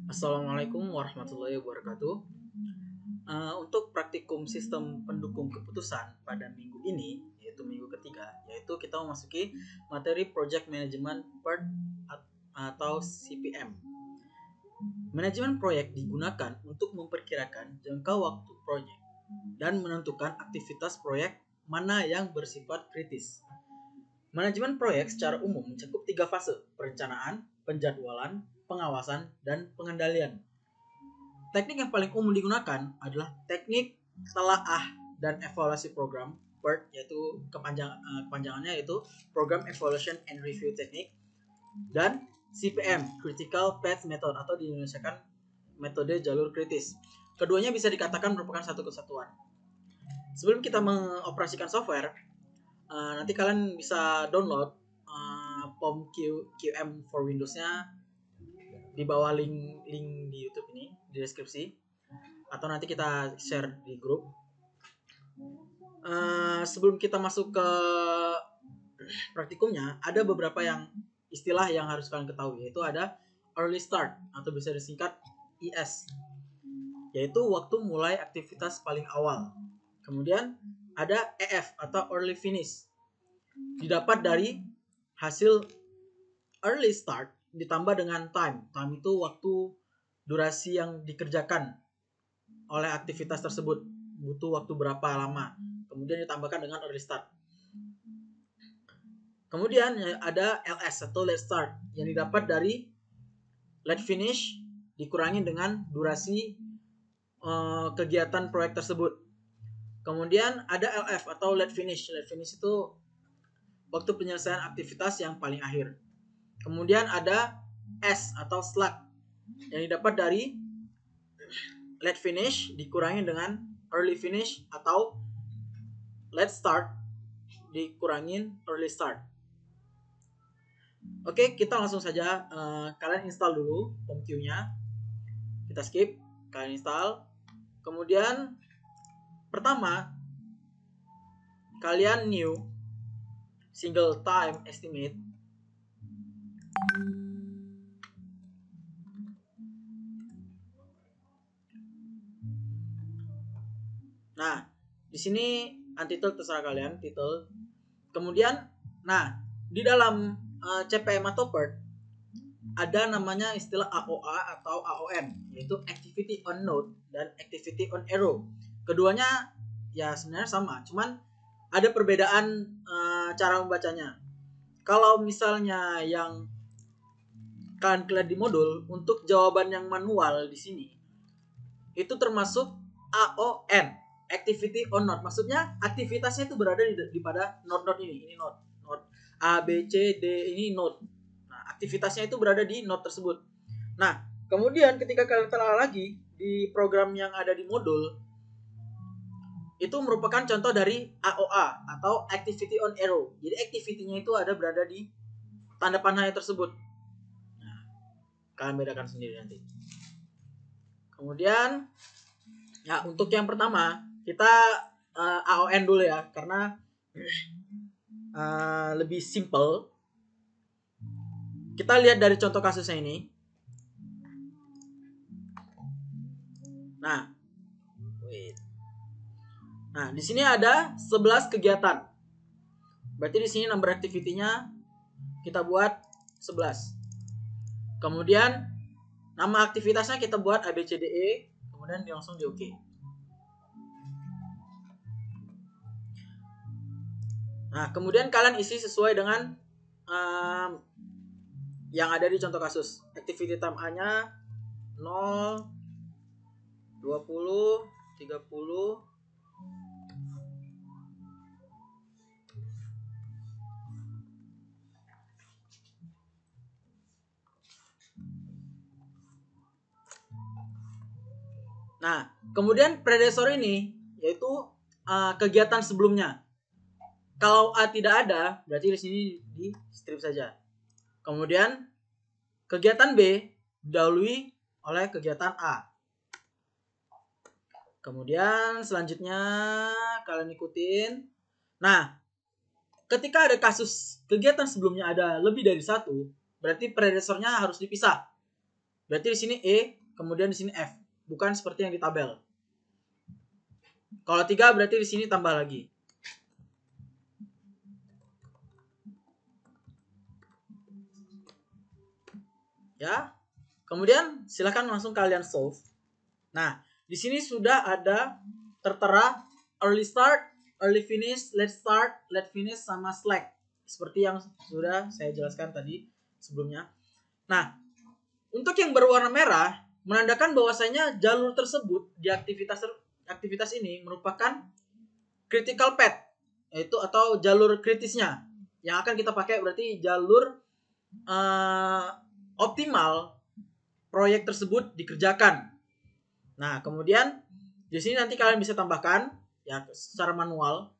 Assalamualaikum warahmatullahi wabarakatuh. Untuk praktikum sistem pendukung keputusan pada minggu ini, yaitu minggu ketiga, yaitu kita memasuki materi Project Management Part atau CPM. Manajemen proyek digunakan untuk memperkirakan jangka waktu proyek dan menentukan aktivitas proyek mana yang bersifat kritis. Manajemen proyek secara umum mencakup 3 fase: perencanaan, penjadwalan, pengawasan, dan pengendalian. Teknik yang paling umum digunakan adalah teknik telaah dan evaluasi program PERT, yaitu kepanjangannya yaitu Program Evaluation and Review Technique, dan CPM, Critical Path Method, atau diindonesiakan metode jalur kritis. Keduanya bisa dikatakan merupakan satu kesatuan. Sebelum kita mengoperasikan software, nanti kalian bisa download POM QM for Windows-nya di bawah link di YouTube ini, di deskripsi, atau nanti kita share di grup. Sebelum kita masuk ke praktikumnya, ada beberapa istilah yang harus kalian ketahui, yaitu ada early start atau bisa disingkat ES, yaitu waktu mulai aktivitas paling awal. Kemudian ada EF atau early finish, didapat dari hasil early start ditambah dengan time. Time itu waktu durasi yang dikerjakan oleh aktivitas tersebut, butuh waktu berapa lama, kemudian ditambahkan dengan early start. Kemudian ada LS atau late start, yang didapat dari late finish dikurangi dengan durasi kegiatan proyek tersebut. Kemudian ada LF atau late finish. Late finish itu waktu penyelesaian aktivitas yang paling akhir. Kemudian ada S atau slack, yang didapat dari late finish dikurangi dengan early finish atau late start dikurangin early start. Oke, kita langsung saja. Kalian install dulu POM-Q-nya. Kita skip, kalian install. Kemudian pertama, kalian new single time estimate. Nah, di sini untitled terserah kalian, title. Kemudian, di dalam CPM atau PERT ada namanya istilah AOA atau AON, yaitu Activity on Node dan Activity on Arrow. Keduanya ya sebenarnya sama, cuman ada perbedaan cara membacanya. Kalau misalnya yang kalian lihat di modul, untuk jawaban yang manual di sini itu termasuk AON, Activity on Node. Maksudnya aktivitasnya itu berada di pada node ini. Ini node A, B, C, D, ini node. Nah, aktivitasnya itu berada di node tersebut. Nah, kemudian ketika kalian telah lagi di program yang ada di modul, itu merupakan contoh dari AOA atau Activity on Arrow. Jadi activity-nya itu ada berada di tanda panahnya tersebut. Nah, kalian bedakan sendiri nanti. Kemudian, ya untuk yang pertama kita AON dulu ya, karena lebih simple. Kita lihat dari contoh kasusnya ini. Nah, di sini ada 11 kegiatan. Berarti di sini number activity-nya kita buat 11. Kemudian nama aktivitasnya kita buat ABCDE, kemudian langsung di OK. Nah, kemudian kalian isi sesuai dengan yang ada di contoh kasus. Activity time A-nya 0, 20, 30, Nah, kemudian predecessor ini yaitu kegiatan sebelumnya. Kalau A tidak ada, berarti di sini di strip saja. Kemudian kegiatan B didahului oleh kegiatan A. Kemudian selanjutnya kalian ikutin. Nah, ketika ada kasus kegiatan sebelumnya ada lebih dari satu, berarti predecessornya harus dipisah. Berarti di sini E kemudian di sini F, bukan seperti yang di tabel. Kalau 3 berarti di sini tambah lagi. Ya. Kemudian silakan langsung kalian solve. Nah, di sini sudah ada tertera early start, early finish, late start, late finish sama slack. Seperti yang sudah saya jelaskan tadi sebelumnya. Nah, untuk yang berwarna merah menandakan bahwasanya jalur tersebut di aktivitas ini merupakan critical path, yaitu atau jalur kritisnya. Yang akan kita pakai berarti jalur optimal proyek tersebut dikerjakan. Nah, kemudian di sini nanti kalian bisa tambahkan ya secara manual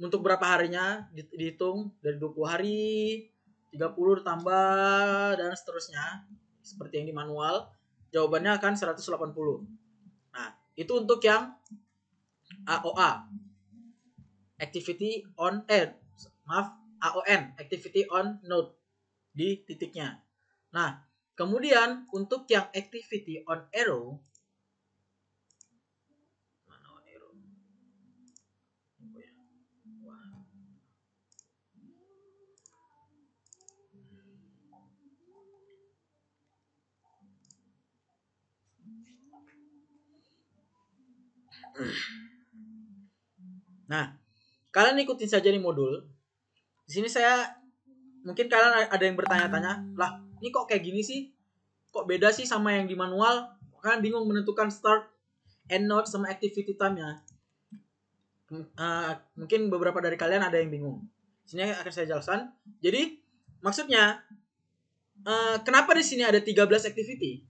untuk berapa harinya dihitung dari 20 hari, 30 ditambah dan seterusnya seperti yang di manual. Jawabannya akan 180. Nah, itu untuk yang AOA. Activity on AON, activity on node di titiknya. Nah, kemudian untuk yang activity on arrow, mana on arrow? Nah, kalian ikutin saja nih modul. Di sini mungkin kalian ada yang bertanya-tanya, lah ini kok kayak gini sih? Kok beda sih sama yang di manual? Kalian bingung menentukan start, end node sama activity time-nya. Mungkin beberapa dari kalian ada yang bingung. Sini akan saya jelaskan. Jadi maksudnya kenapa di sini ada 13 activity,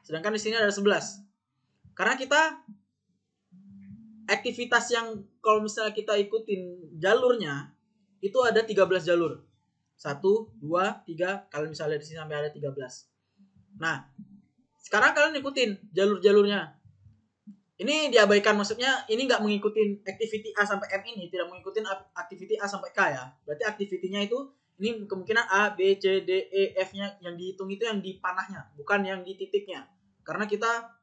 sedangkan di sini ada 11? Karena kita aktivitas yang kalau misalnya kita ikutin jalurnya itu ada 13 jalur. 1, 2, 3, kalian bisa lihat di sini sampai ada 13. Nah, sekarang kalian ikutin jalur-jalurnya. Ini diabaikan, maksudnya ini nggak mengikuti activity A sampai M ini, tidak mengikuti activity A sampai K ya. Berarti activity-nya itu ini kemungkinan A, B, C, D, E, F-nya yang dihitung itu yang di panahnya, bukan yang di titiknya. Karena kita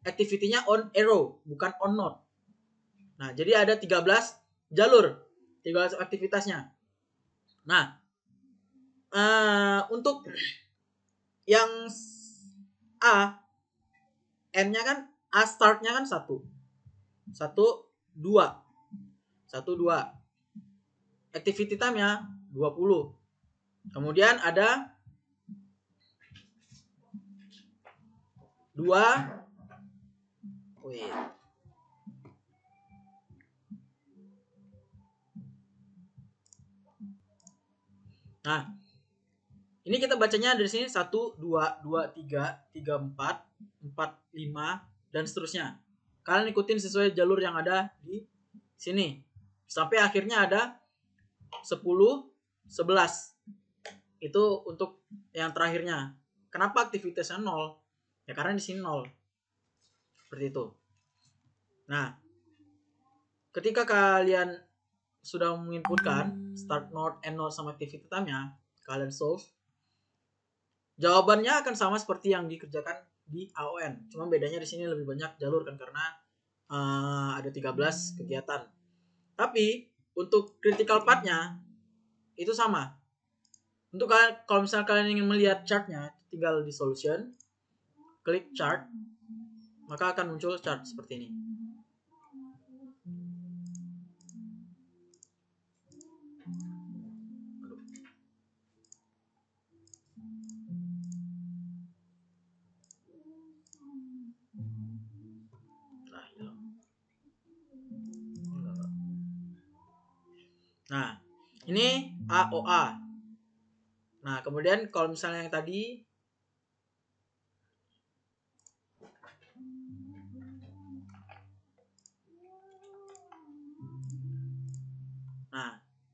activity-nya on arrow, bukan on node. Nah, jadi ada 13 jalur, 13 aktivitasnya. Nah, untuk yang A, N-nya kan, A start-nya kan 1, 2. 1, 2. Activity time-nya 20. Kemudian ada 2. Nah, ini kita bacanya dari sini 1, 2, 2, 3, 3, 4, 4, 5, dan seterusnya. Kalian ikutin sesuai jalur yang ada di sini. Sampai akhirnya ada 10, 11. Itu untuk yang terakhirnya. Kenapa aktivitasnya 0? Ya karena di sini 0. Seperti itu. Nah, ketika kalian sudah menginputkan start node, end node, sama activity time-nya, kalian solve. Jawabannya akan sama seperti yang dikerjakan di AON. Cuma bedanya di sini lebih banyak jalur kan karena ada 13 kegiatan. Tapi untuk critical path-nya itu sama. Untuk kalian, kalau misalnya kalian ingin melihat chart-nya, tinggal di solution, klik chart, maka akan muncul chart seperti ini. Nah, ini AOA. Nah, kemudian kalau misalnya yang tadi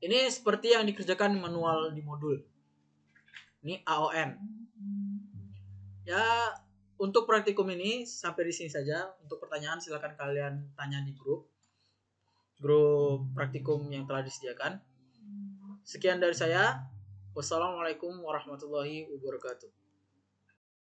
ini seperti yang dikerjakan manual di modul. Ini AON. Ya, untuk praktikum ini sampai di sini saja. Untuk pertanyaan silakan kalian tanya di grup praktikum yang telah disediakan. Sekian dari saya. Wassalamualaikum warahmatullahi wabarakatuh.